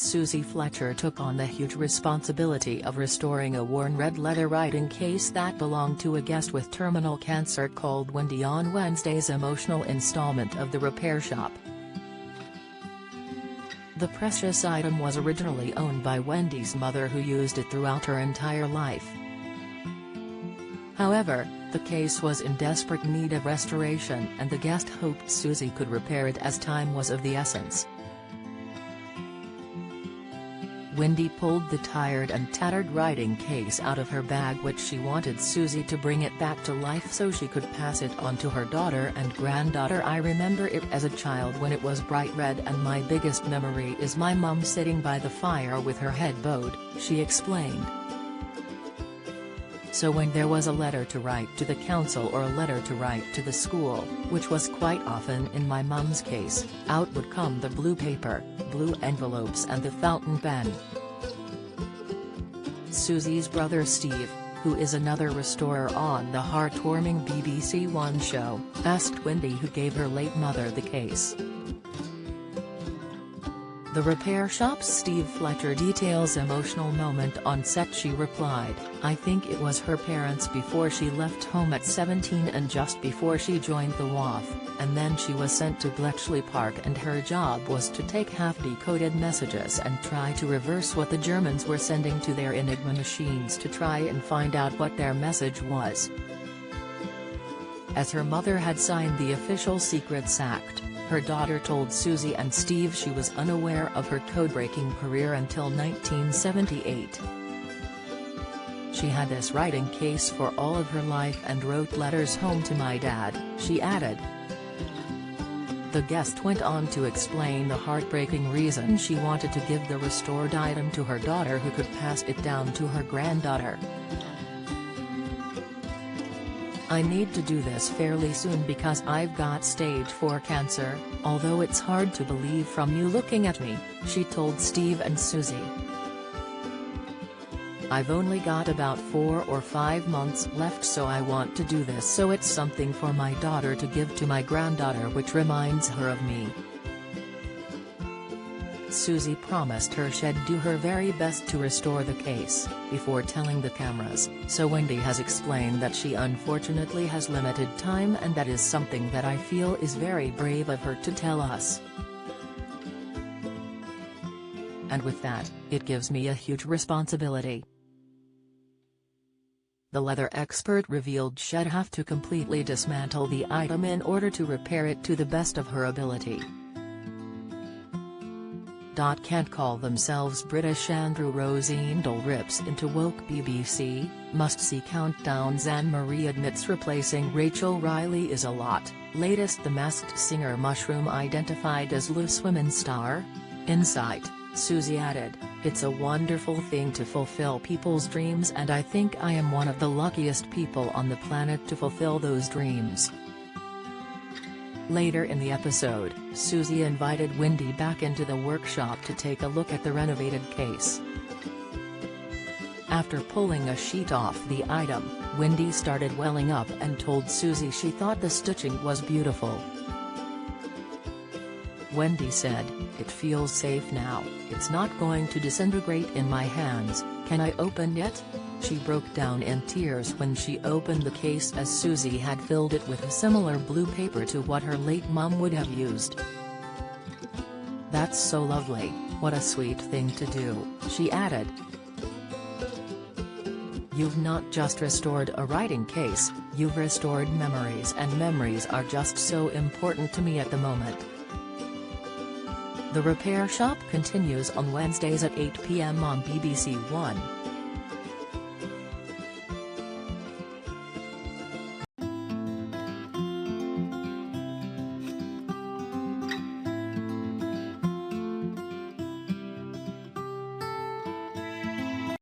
Suzie Fletcher took on the huge responsibility of restoring a worn red leather writing case that belonged to a guest with terminal cancer called Wendy on Wednesday's emotional installment of The Repair Shop. The precious item was originally owned by Wendy's mother, who used it throughout her entire life. However, the case was in desperate need of restoration, and the guest hoped Suzie could repair it as time was of the essence. Wendy pulled the tired and tattered writing case out of her bag, which she wanted Suzie to bring it back to life so she could pass it on to her daughter and granddaughter. "I remember it as a child when it was bright red, and my biggest memory is my mum sitting by the fire with her head bowed," she explained. So when there was a letter to write to the council or a letter to write to the school, which was quite often in my mum's case, out would come the blue paper, blue envelopes and the fountain pen. Suzie's brother Steve, who is another restorer on the heartwarming BBC One show, asked Wendy who gave her late mother the case. The Repair Shop's Steve Fletcher details emotional moment on set. She replied, "I think it was her parents before she left home at 17 and just before she joined the WAF, and then she was sent to Bletchley Park, and her job was to take half-decoded messages and try to reverse what the Germans were sending to their Enigma machines to try and find out what their message was." As her mother had signed the official Secrets Act, her daughter told Suzie and Steve she was unaware of her code-breaking career until 1978. "She had this writing case for all of her life and wrote letters home to my dad," she added. The guest went on to explain the heartbreaking reason she wanted to give the restored item to her daughter, who could pass it down to her granddaughter. "I need to do this fairly soon because I've got stage 4 cancer, although it's hard to believe from you looking at me," she told Steve and Suzie. "I've only got about 4 or 5 months left, so I want to do this so it's something for my daughter to give to my granddaughter, which reminds her of me." Suzie promised her she'd do her very best to restore the case, before telling the cameras, so Wendy has explained that she unfortunately has limited time, and that is something that I feel is very brave of her to tell us. "And with that, it gives me a huge responsibility." The leather expert revealed she'd have to completely dismantle the item in order to repair it to the best of her ability. Can't call themselves British. Andrew Rosendahl rips into woke BBC, must-see countdowns. Anne-Marie admits replacing Rachel Riley is a lot. Latest: The Masked Singer mushroom identified as loose women star? Insight, Suzie added, "It's a wonderful thing to fulfill people's dreams, and I think I am one of the luckiest people on the planet to fulfill those dreams." Later in the episode, Suzie invited Wendy back into the workshop to take a look at the renovated case. After pulling a sheet off the item, Wendy started welling up and told Suzie she thought the stitching was beautiful. Wendy said, "It feels safe now, it's not going to disintegrate in my hands. Can I open it?" She broke down in tears when she opened the case, as Suzie had filled it with a similar blue paper to what her late mum would have used. "That's so lovely, what a sweet thing to do," she added. "You've not just restored a writing case, you've restored memories, and memories are just so important to me at the moment." The Repair Shop continues on Wednesdays at 8 p.m. on BBC One.